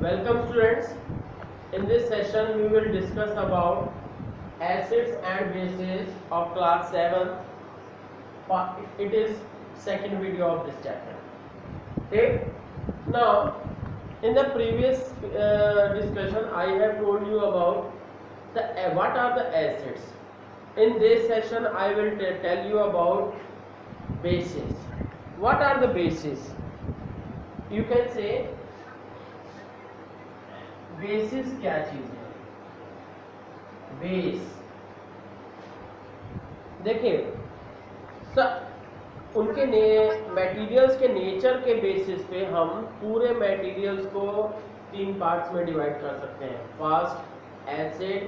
Welcome students. In this session we will discuss about acids and bases of class 7. It is second video of this chapter. Okay. Now in the previous discussion I have told you about what are the acids. In this session I will tell you about bases. What are the bases? You can say basis क्या चीज है? Base देखिए उनके materials के nature के basis पे हम पूरे मटेरियल्स को 3 पार्ट्स में डिवाइड कर सकते हैं। फर्स्ट एसिड,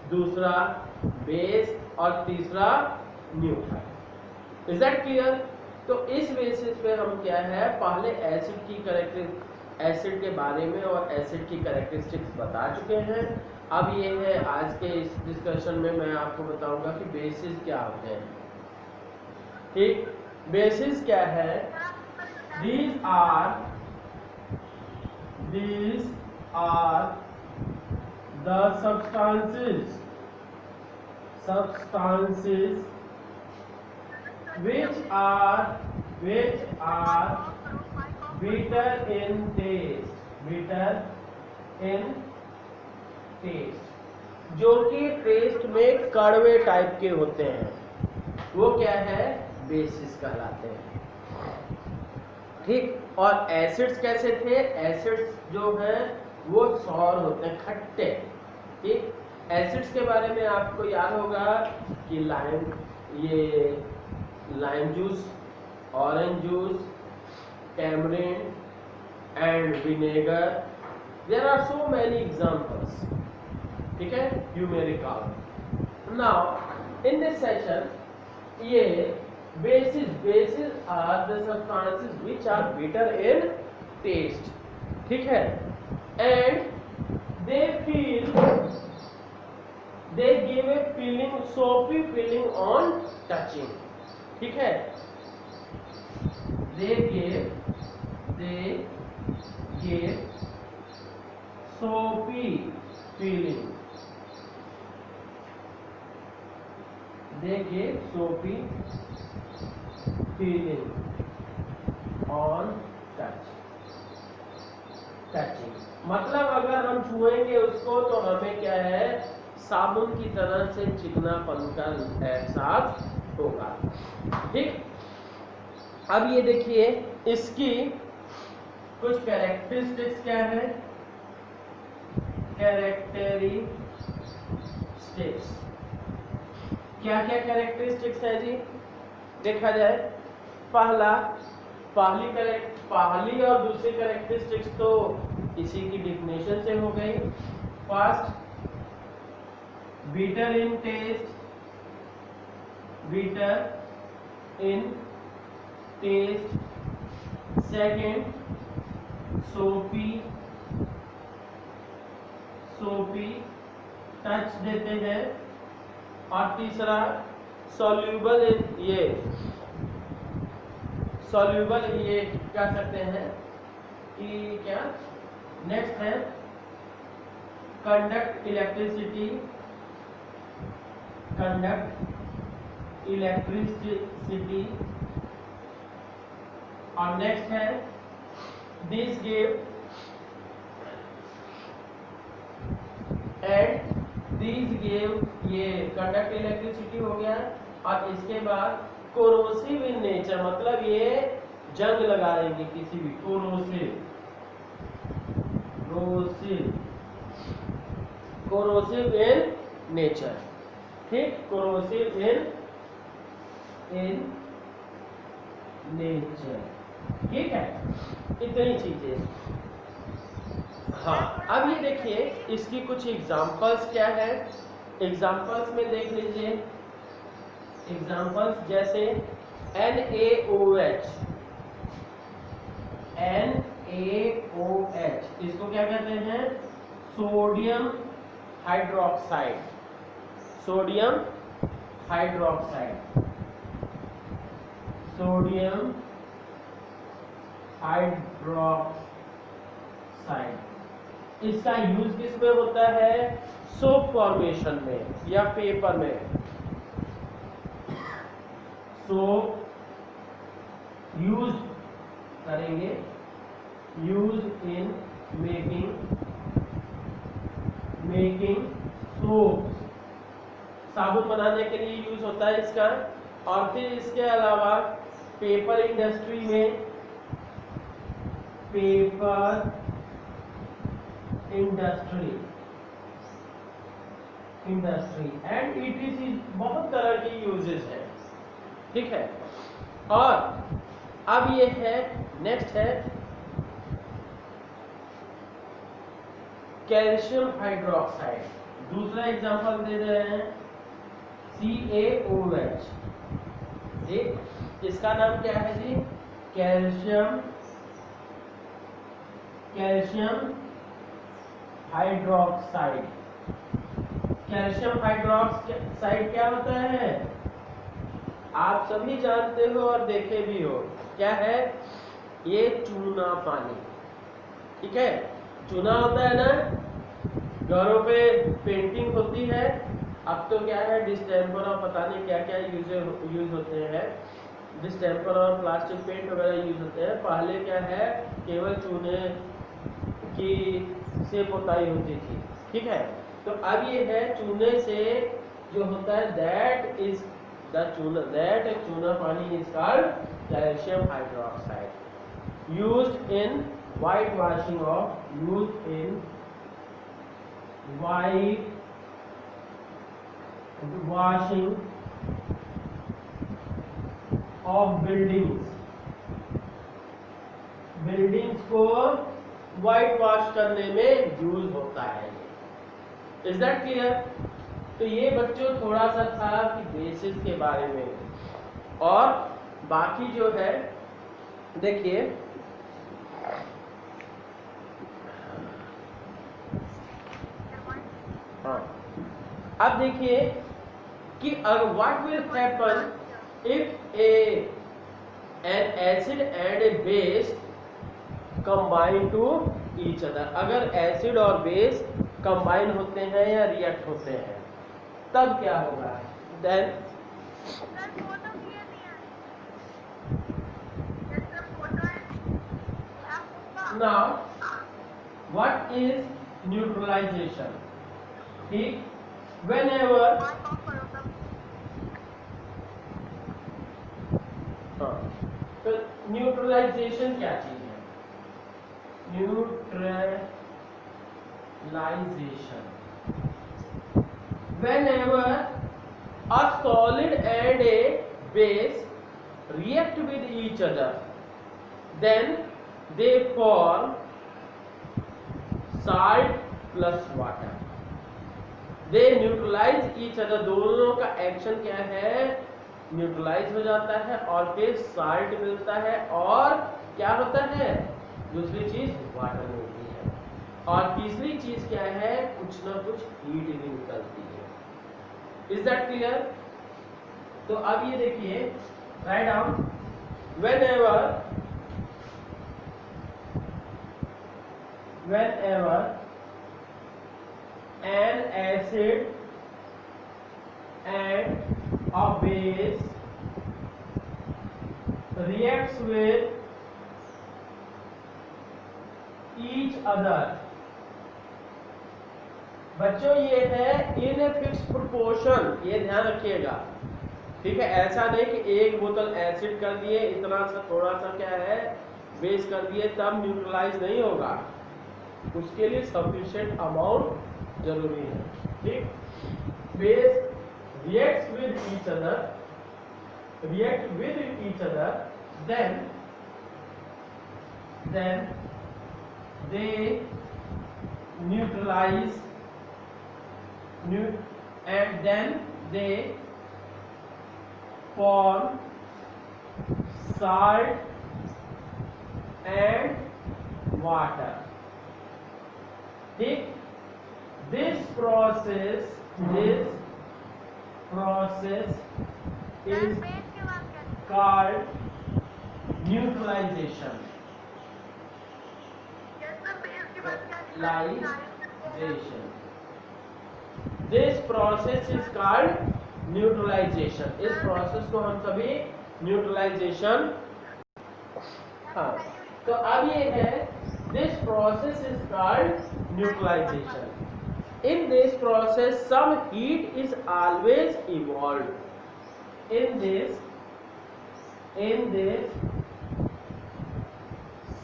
दूसरा बेस और तीसरा न्यूट्रल। Is that clear? तो इस बेसिस पे हम क्या है, पहले एसिड की एसिड के बारे में और एसिड की कैरेक्टरिस्टिक्स बता चुके हैं। अब ये है आज के इस डिस्कशन में मैं आपको बताऊंगा कि बेसिस क्या होते हैं। ठीक, बेसिस क्या है? These are the substances which are bitter in taste, जो कि टेस्ट में कड़वे टाइप के होते हैं, वो क्या है? बेसिस कहलाते हैं। ठीक, और एसिड्स कैसे थे? एसिड्स जो हैं वो सौर होते हैं, खट्टे। ठीक, एसिड्स के बारे में आपको याद होगा कि lime juice, orange juice, tamarind and vinegar. There are so many examples. ठीक है, you may recall. Now in this session ये bases are the substances which are bitter in taste. ठीक है, and they give a feeling, soapy feeling on touching. ठीक है, they give soapy feeling. They give soapy feeling on touching. मतलब अगर हम छुएंगे उसको तो हमें क्या है, साबुन की तरह से चिकनापन का एहसास होगा। ठीक, अब ये देखिए इसकी कुछ कैरेक्टरिस्टिक्स क्या है? कैरेक्टरिस्टिक्स क्या क्या कैरेक्टरिस्टिक्स है जी? देखा जाए, पहली और दूसरी कैरेक्टरिस्टिक्स तो इसी की डिफिनेशन से हो गई। First, bitter in taste, second soapy touch देते हैं, और तीसरा soluble ये कह सकते हैं कि क्या नेक्स्ट है कंडक्ट इलेक्ट्रिसिटी, और नेक्स्ट है दिस गिव ये कंडक्ट इलेक्ट्रिसिटी हो गया। और इसके बाद कोरोसिव इन नेचर, मतलब ये जंग लगा देंगे किसी भी, कोरोसिव इन नेचर। ठीक, कोरोसिव इन नेचर। ठीक है, इतनी चीजें। हाँ, अब ये देखिए इसकी कुछ एग्जांपल्स क्या है। एग्जांपल्स में देख लीजिए, एग्जांपल्स जैसे NaOH, इसको क्या कहते हैं? Sodium hydroxide. इसका यूज किस में होता है? सोप फॉर्मेशन में या पेपर में। सोप यूज करेंगे, यूज इन मेकिंग सोप, साबुन बनाने के लिए यूज होता है इसका। और फिर इसके अलावा पेपर इंडस्ट्री में, पेपर इंडस्ट्री एंड ईटीसी, बहुत तरह की यूजेस है, ठीक है। और अब ये है, नेक्स्ट है कैल्शियम हाइड्रोक्साइड। दूसरा एग्जांपल दे रहे हैं CaOH, ठीक। इसका नाम क्या है जी? Calcium hydroxide. कैल्शियम हाइड्रोक्साइड क्या होता है? आप सभी जानते हो और देखे भी हो, क्या है? ये चूना पानी, ठीक है। चूना होता है ना, घरों पे पेंटिंग होती है। अब तो क्या है, डिस्टेम्पर और पता नहीं क्या क्या यूज होते हैं, डिस्टेम्पर और प्लास्टिक पेंट वगैरह यूज होते हैं। पहले क्या है, केवल चूने की से पोताई होती थी, ठीक है। तो अब ये है चूने से जो होता है, दैट इज द चूना, दैट चूना पानी is called calcium hydroxide, used in white washing of buildings को व्हाइट वॉश करने में यूज होता है। Is that clear? तो ये बच्चों थोड़ा सा था कि बेसिस के बारे में, और बाकी जो है देखिए, हाँ, अब देखिए कि what will happen if an acid and a base combine to each other. अगर एसिड और बेस कंबाइन होते हैं या रिएक्ट होते हैं, तब क्या होगा? Then now what is neutralization? ठीक, whenever, हाँ, तो न्यूट्रलाइजेशन क्या चीज है? Neutralization, whenever a solid and a base react with each other, then they form salt plus water. They neutralise each other, दोनों का एक्शन क्या है? न्यूट्रलाइज हो जाता है और फिर साल्ट मिलता है, और क्या होता है? दूसरी चीज वाटर मिलती है, और तीसरी चीज क्या है? कुछ ना कुछ हीट भी निकलती है। Is that clear? तो अब ये देखिए, write down, whenever an acid and a base reacts with each other, बच्चों ये है इन ए फिक्स प्रोपोर्शन, ये ध्यान रखिएगा, ठीक है। ऐसा नहीं कि एक बोतल एसिड कर दिए, इतना सा थोड़ा सा क्या है बेस कर दिए, तब न्यूट्रलाइज नहीं होगा, उसके लिए सफिशिएंट अमाउंट जरूरी है, ठीक। Base reacts with each other, then they neutralize, and then they form salt and water, ठीक। This process is called neutralization. Neutralization. This process is called neutralization. इस प्रोसेस को हम सभी न्यूट्रलाइजेशन. हाँ, तो अब ये है this process is called neutralization. In this process some heat is always evolved. In this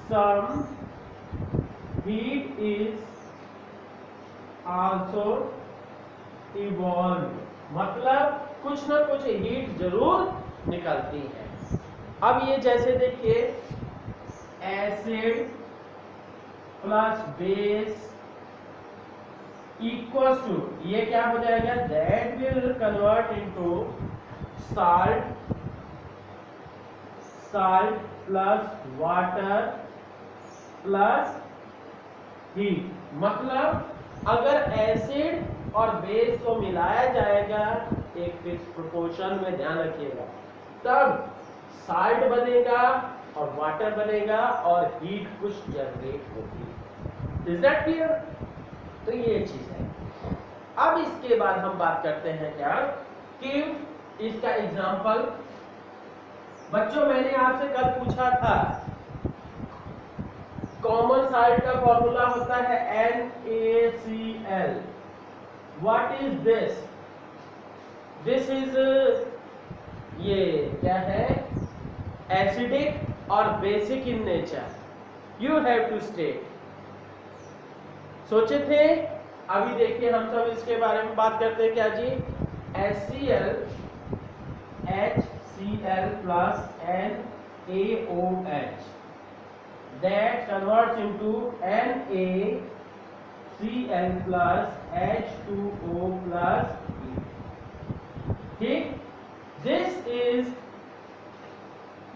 some heat is also evolved. मतलब कुछ ना कुछ हीट जरूर निकलती है. अब ये जैसे देखिए acid plus base equals to, ये क्या हो जाएगा, that will convert into salt plus water plus heat. मतलब अगर एसिड और बेस को मिलाया जाएगा एक फिक्स प्रोपोर्शन में, ध्यान रखिएगा, तब साल्ट बनेगा और वाटर बनेगा और हीट कुछ जनरेट होगी. Is that clear? तो ये चीज है. अब इसके बाद हम बात करते हैं क्या कि इसका एग्जांपल. बच्चों मैंने आपसे कल पूछा था कॉमन साल्ट का फॉर्मूला होता है NaCl. What is this? This is ये क्या है, एसिडिक और basic in nature. You have to state. सोचे थे? अभी देखिए हम सब इसके बारे में बात करते हैं क्या जी. HCl plus NaOH that converts into NaCl plus H2O plus E. ठीक. दिस इज,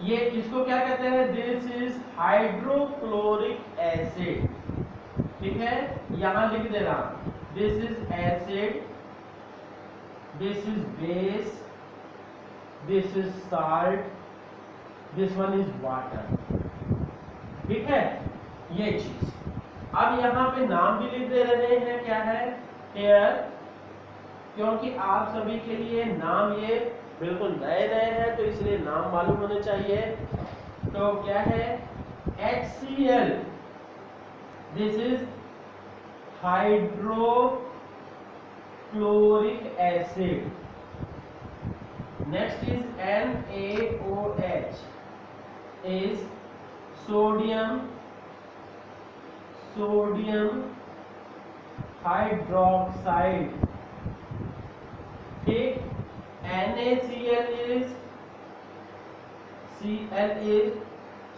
ये इसको क्या कहते हैं, दिस इज हाइड्रोक्लोरिक एसिड. ठीक है, यहां लिख दे रहा हूं, this is acid, this is base, this is salt, this one is water. ठीक है, ये चीज. अब यहां पे नाम भी लिख दे रहे हैं, क्या है, एयर, क्योंकि आप सभी के लिए नाम ये बिल्कुल नए हैं तो इसलिए नाम मालूम होने चाहिए. तो क्या है, HCl, this is hydrochloric acid. Next is NaOH is sodium hydroxide. ठीक. NaCl is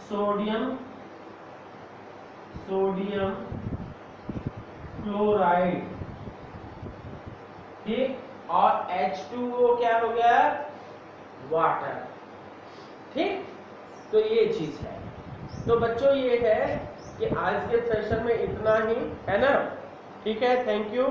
sodium chloride. ठीक. और H2O क्या हो गया, वाटर. ठीक. तो ये चीज है. तो बच्चों ये है कि आज के सेशन में इतना ही है ना. ठीक है, थैंक यू.